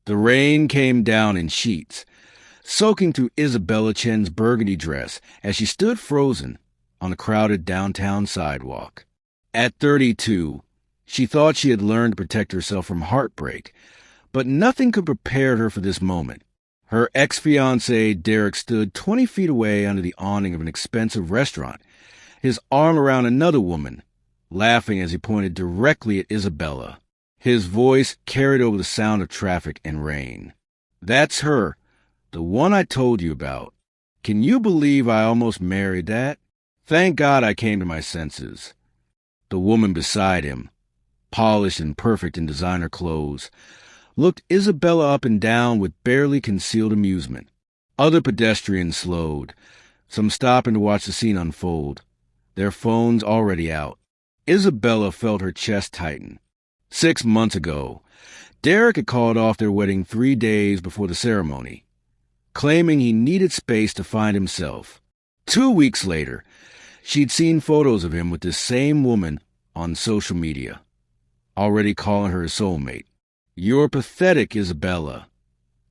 The rain came down in sheets, soaking through Isabella Chen's burgundy dress as she stood frozen on the crowded downtown sidewalk. At 32, she thought she had learned to protect herself from heartbreak, but nothing could prepare her for this moment. Her ex-fiancé, Derek, stood 20 feet away under the awning of an expensive restaurant, his arm around another woman, laughing as he pointed directly at Isabella. His voice carried over the sound of traffic and rain. "That's her, the one I told you about. Can you believe I almost married that? Thank God I came to my senses." The woman beside him, polished and perfect in designer clothes, looked Isabella up and down with barely concealed amusement. Other pedestrians slowed, some stopping to watch the scene unfold, their phones already out. Isabella felt her chest tighten. 6 months ago, Derek had called off their wedding 3 days before the ceremony, claiming he needed space to find himself. 2 weeks later, she'd seen photos of him with this same woman on social media, already calling her a soulmate. "You're pathetic, Isabella,"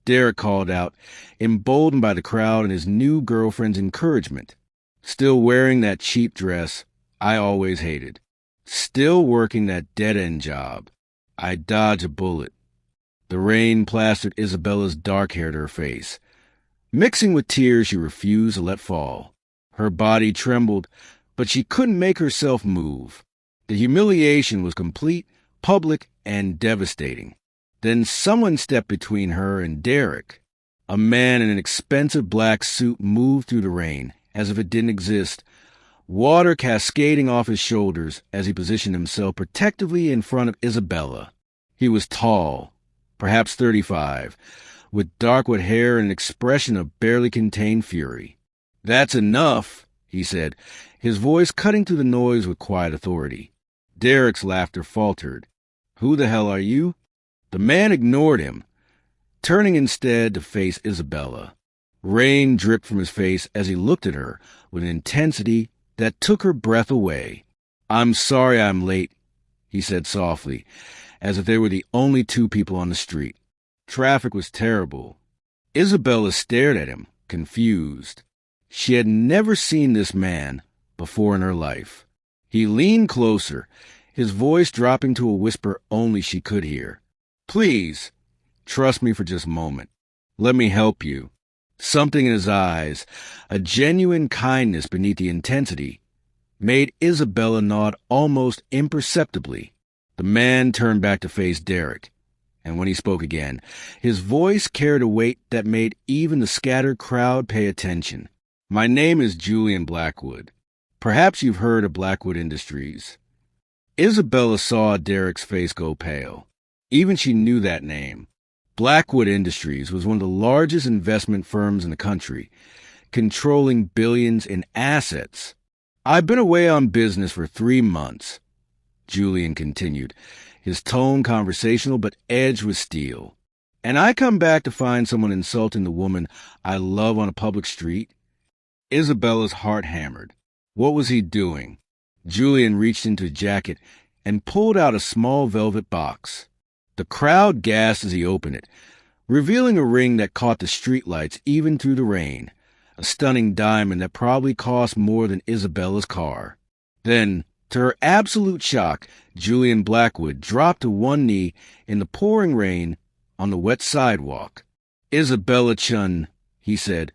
Derek called out, emboldened by the crowd and his new girlfriend's encouragement. "Still wearing that cheap dress I always hated. Still working that dead-end job. I'd dodge a bullet." The rain plastered Isabella's dark hair to her face, mixing with tears she refused to let fall. Her body trembled, but she couldn't make herself move. The humiliation was complete, public, and devastating. Then someone stepped between her and Derek. A man in an expensive black suit moved through the rain, as if it didn't exist, water cascading off his shoulders as he positioned himself protectively in front of Isabella. He was tall, perhaps 35, with dark-wood hair and an expression of barely contained fury. "That's enough," he said, his voice cutting through the noise with quiet authority. Derek's laughter faltered. "Who the hell are you?" The man ignored him, turning instead to face Isabella. Rain dripped from his face as he looked at her with an intensity that took her breath away. "I'm sorry I'm late," he said softly, as if they were the only 2 people on the street. Traffic was terrible. Isabella stared at him, confused. She had never seen this man before in her life. He leaned closer, his voice dropping to a whisper only she could hear. "Please, trust me for just a moment. Let me help you." Something in his eyes, a genuine kindness beneath the intensity, made Isabella nod almost imperceptibly. The man turned back to face Derek, and when he spoke again, his voice carried a weight that made even the scattered crowd pay attention. "My name is Julian Blackwood. Perhaps you've heard of Blackwood Industries." Isabella saw Derek's face go pale. Even she knew that name. Blackwood Industries was one of the largest investment firms in the country, controlling billions in assets. "I've been away on business for 3 months, Julian continued, his tone conversational but edged with steel. "And I come back to find someone insulting the woman I love on a public street?" Isabella's heart hammered. What was he doing? Julian reached into his jacket and pulled out a small velvet box. The crowd gasped as he opened it, revealing a ring that caught the streetlights even through the rain, a stunning diamond that probably cost more than Isabella's car. Then, to her absolute shock, Julian Blackwood dropped to one knee in the pouring rain on the wet sidewalk. "Isabella Chun," he said,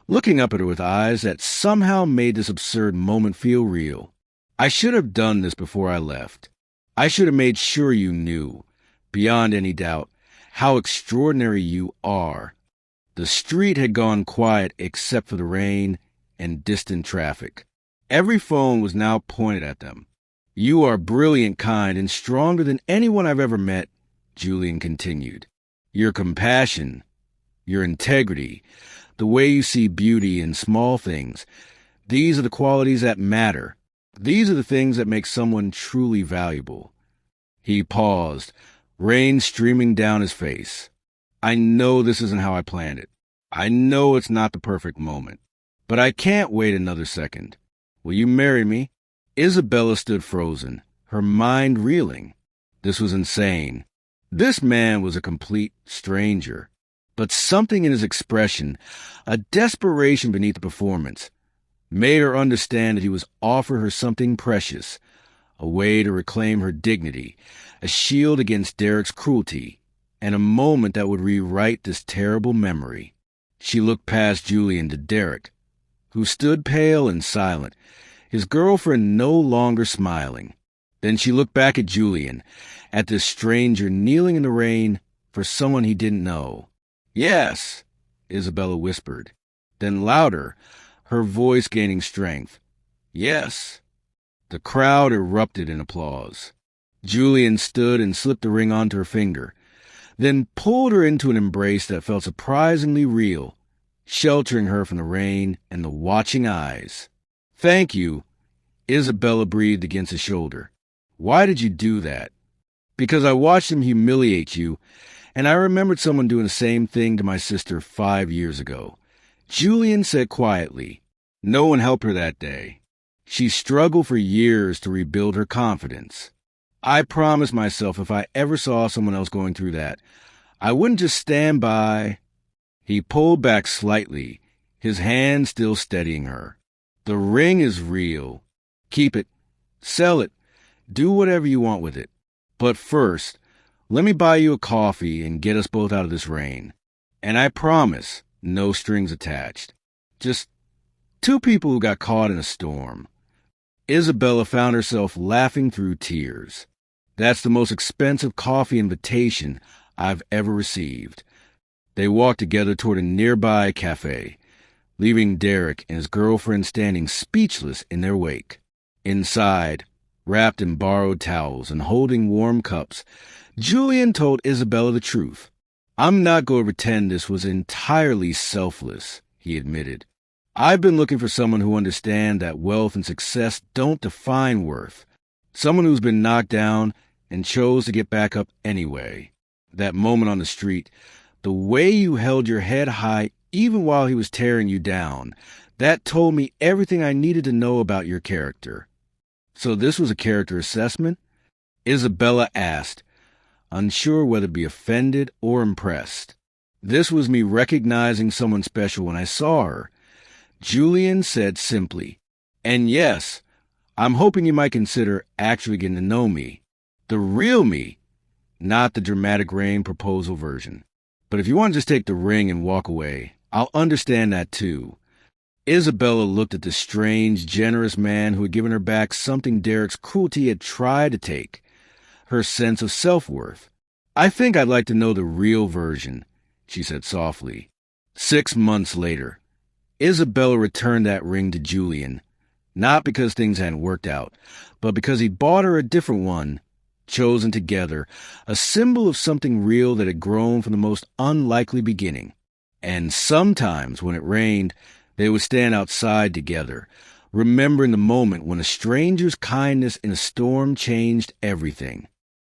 looking up at her with eyes that somehow made this absurd moment feel real. "I should have done this before I left. I should have made sure you knew, beyond any doubt, how extraordinary you are." The street had gone quiet except for the rain and distant traffic. Every phone was now pointed at them. "You are brilliant, kind, and stronger than anyone I've ever met," Julian continued. "Your compassion, your integrity, the way you see beauty in small things, these are the qualities that matter. These are the things that make someone truly valuable." He paused, rain streaming down his face. "I know this isn't how I planned it. I know it's not the perfect moment. But I can't wait another second. Will you marry me?" Isabella stood frozen, her mind reeling. This was insane. This man was a complete stranger, but something in his expression, a desperation beneath the performance, made her understand that he was offering her something precious, a way to reclaim her dignity, a shield against Derek's cruelty, and a moment that would rewrite this terrible memory. She looked past Julian to Derek, who stood pale and silent, his girlfriend no longer smiling. Then she looked back at Julian, at this stranger kneeling in the rain for someone he didn't know. "Yes," Isabella whispered. Then louder, her voice gaining strength. "Yes." The crowd erupted in applause. Julian stood and slipped the ring onto her finger, then pulled her into an embrace that felt surprisingly real, sheltering her from the rain and the watching eyes. "Thank you," Isabella breathed against his shoulder. "Why did you do that?" "Because I watched him humiliate you, and I remembered someone doing the same thing to my sister 5 years ago," Julian said quietly. No one helped her that day. She struggled for years to rebuild her confidence. "I promised myself if I ever saw someone else going through that, I wouldn't just stand by." He pulled back slightly, his hand still steadying her. "The ring is real. Keep it. Sell it. Do whatever you want with it. But first, let me buy you a coffee and get us both out of this rain. And I promise, no strings attached. Just 2 people who got caught in a storm." Isabella found herself laughing through tears. "That's the most expensive coffee invitation I've ever received." They walked together toward a nearby cafe, leaving Derek and his girlfriend standing speechless in their wake. Inside, wrapped in borrowed towels and holding warm cups, Julian told Isabella the truth. "I'm not going to pretend this was entirely selfless," he admitted. "I've been looking for someone who understands that wealth and success don't define worth. Someone who's been knocked down and chose to get back up anyway. That moment on the street, the way you held your head high even while he was tearing you down, that told me everything I needed to know about your character." "So this was a character assessment?" Isabella asked, unsure whether to be offended or impressed. "This was me recognizing someone special when I saw her," Julian said simply. "And yes, I'm hoping you might consider actually getting to know me. The real me, not the dramatic rain proposal version. But if you want to just take the ring and walk away, I'll understand that too." Isabella looked at the strange, generous man who had given her back something Derek's cruelty had tried to take, her sense of self-worth. "I think I'd like to know the real version," she said softly. 6 months later, Isabella returned that ring to Julian, not because things hadn't worked out, but because he'd bought her a different one, chosen together, a symbol of something real that had grown from the most unlikely beginning. And sometimes, when it rained, they would stand outside together, remembering the moment when a stranger's kindness in a storm changed everything.